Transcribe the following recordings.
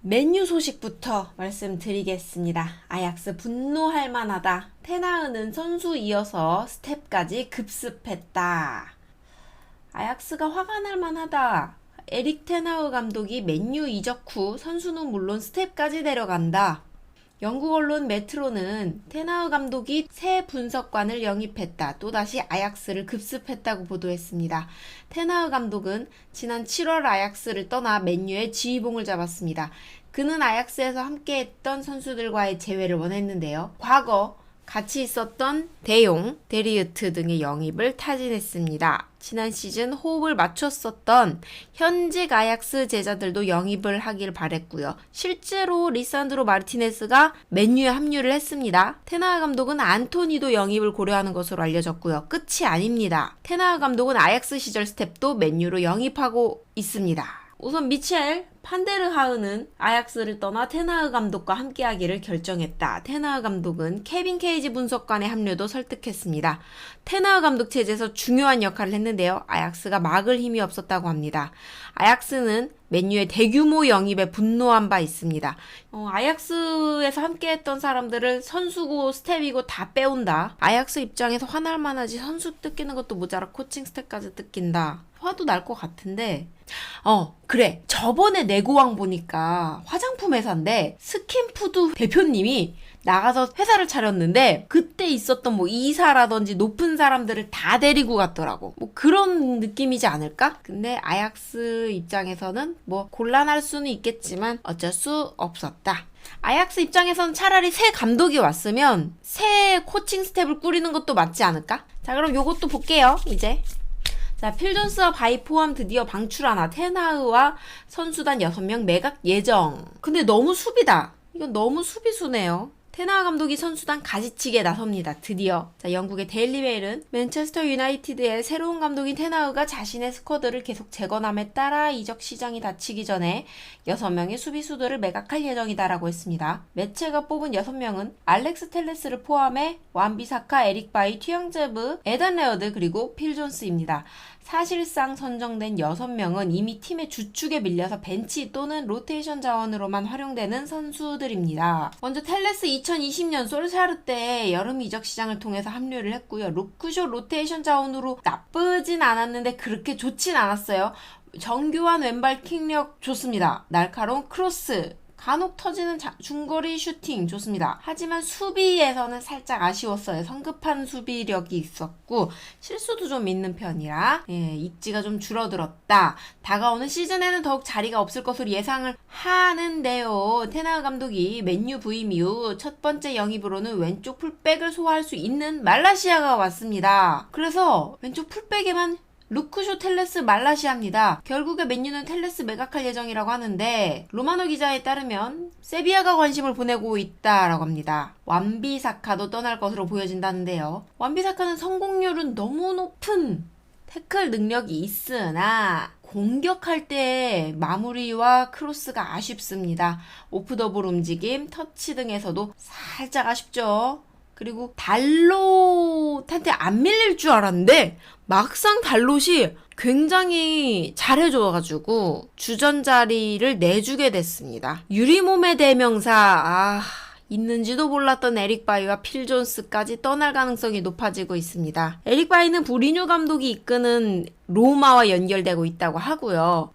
맨유 소식부터 말씀드리겠습니다. 아약스 분노할 만하다. 테나흐는 선수 이어서 스텝까지 급습했다. 아약스가 화가 날 만하다. 에릭 테나흐 감독이 맨유 이적 후 선수는 물론 스텝까지 데려간다. 영국 언론 메트로는 테나흐 감독이 새 분석관을 영입했다. 또다시 아약스를 급습했다고 보도했습니다. 테나흐 감독은 지난 7월 아약스를 떠나 맨유의 지휘봉을 잡았습니다. 그는 아약스에서 함께했던 선수들과의 재회를 원했는데요. 과거 같이 있었던 데용, 데리으트 등의 영입을 타진했습니다. 지난 시즌 호흡을 맞췄었던 현직 아약스 제자들도 영입을 하길 바랬고요. 실제로 리산드로 마르티네스가 맨유에 합류를 했습니다. 테나흐 감독은 안토니도 영입을 고려하는 것으로 알려졌고요. 끝이 아닙니다. 테나흐 감독은 아약스 시절 스텝도 맨유로 영입하고 있습니다. 우선 미첼 판데르하흐는 아약스를 떠나 테나흐 감독과 함께하기를 결정했다. 테나흐 감독은 케빈 케이지 분석관의 합류도 설득했습니다. 테나흐 감독 체제에서 중요한 역할을 했는데요. 아약스가 막을 힘이 없었다고 합니다. 아약스는 맨유의 대규모 영입에 분노한 바 있습니다. 아약스에서 함께했던 사람들을 선수고 스텝이고 다 빼온다. 아약스 입장에서 화날 만하지. 선수 뜯기는 것도 모자라 코칭 스텝까지 뜯긴다. 화도 날 것 같은데 그래. 저번에 내고왕 보니까 화장품 회사인데 스킨푸드 대표님이 나가서 회사를 차렸는데 그때 있었던 뭐 이사라든지 높은 사람들을 다 데리고 갔더라고. 뭐 그런 느낌이지 않을까? 근데 아약스 입장에서는 뭐 곤란할 수는 있겠지만 어쩔 수 없었다. 아약스 입장에서는 차라리 새 감독이 왔으면 새 코칭 스텝을 꾸리는 것도 맞지 않을까? 자, 그럼 요것도 볼게요. 이제 자, 필 존스와 바이 포함 드디어 방출하나. 테나흐와 선수단 6명 매각 예정. 근데 너무 수비다. 이건 너무 수비수네요. 테나흐 감독이 선수단 가지치기에 나섭니다. 드디어. 자, 영국의 데일리 메일은 맨체스터 유나이티드의 새로운 감독인 테나흐가 자신의 스쿼드를 계속 재건함에 따라 이적 시장이 닫히기 전에 6명의 수비수들을 매각할 예정이다라고 했습니다. 매체가 뽑은 6명은 알렉스 텔레스를 포함해 완비사카, 에릭 바이, 튀앙제브, 에단 레어드 그리고 필 존스입니다. 사실상 선정된 6명은 이미 팀의 주축에 밀려서 벤치 또는 로테이션 자원으로만 활용되는 선수들입니다. 먼저 텔레스 2020년 솔샤르 때 여름 이적 시장을 통해서 합류를 했고요. 루크쇼 로테이션 자원으로 나쁘진 않았는데 그렇게 좋진 않았어요. 정교한 왼발 킥력 좋습니다. 날카로운 크로스, 간혹 터지는 중거리 슈팅 좋습니다. 하지만 수비에서는 살짝 아쉬웠어요. 성급한 수비력이 있었고 실수도 좀 있는 편이라 입지가 좀 줄어들었다. 다가오는 시즌에는 더욱 자리가 없을 것으로 예상을 하는데요. 테나흐 감독이 맨유 부임 이후 첫 번째 영입으로는 왼쪽 풀백을 소화할 수 있는 말라시아가 왔습니다. 그래서 왼쪽 풀백에만 루크쇼, 텔레스, 말라시아입니다. 결국에 맨유는 텔레스 매각할 예정이라고 하는데 로마노 기자에 따르면 세비야가 관심을 보내고 있다라고 합니다. 완비사카도 떠날 것으로 보여진다는데요. 완비사카는 성공률은 너무 높은 태클 능력이 있으나 공격할 때 마무리와 크로스가 아쉽습니다. 오프 더블 움직임, 터치 등에서도 살짝 아쉽죠. 그리고 달롯한테 안 밀릴 줄 알았는데 막상 달롯이 굉장히 잘해줘가지고 주전자리를 내주게 됐습니다. 유리몸의 대명사 있는지도 몰랐던 에릭 바이와 필 존스까지 떠날 가능성이 높아지고 있습니다. 에릭 바이는 무리뉴 감독이 이끄는 로마와 연결되고 있다고 하고요.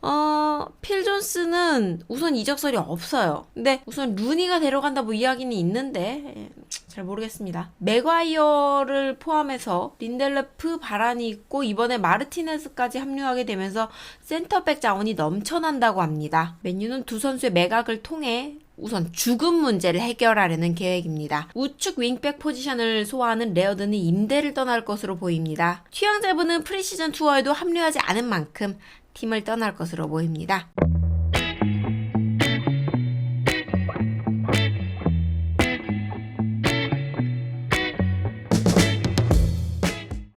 필 존스는 우선 이적설이 없어요. 근데 우선 루니가 데려간다 뭐 이야기는 있는데 잘 모르겠습니다. 맥과이어를 포함해서 린델레프, 바란이 있고 이번에 마르티네스까지 합류하게 되면서 센터백 자원이 넘쳐난다고 합니다. 맨유는 두 선수의 매각을 통해 우선 죽음 문제를 해결하려는 계획입니다. 우측 윙백 포지션을 소화하는 레어드는 임대를 떠날 것으로 보입니다. 튀앙제브는 프리시즌 투어에도 합류하지 않은 만큼 팀을 떠날 것으로 보입니다.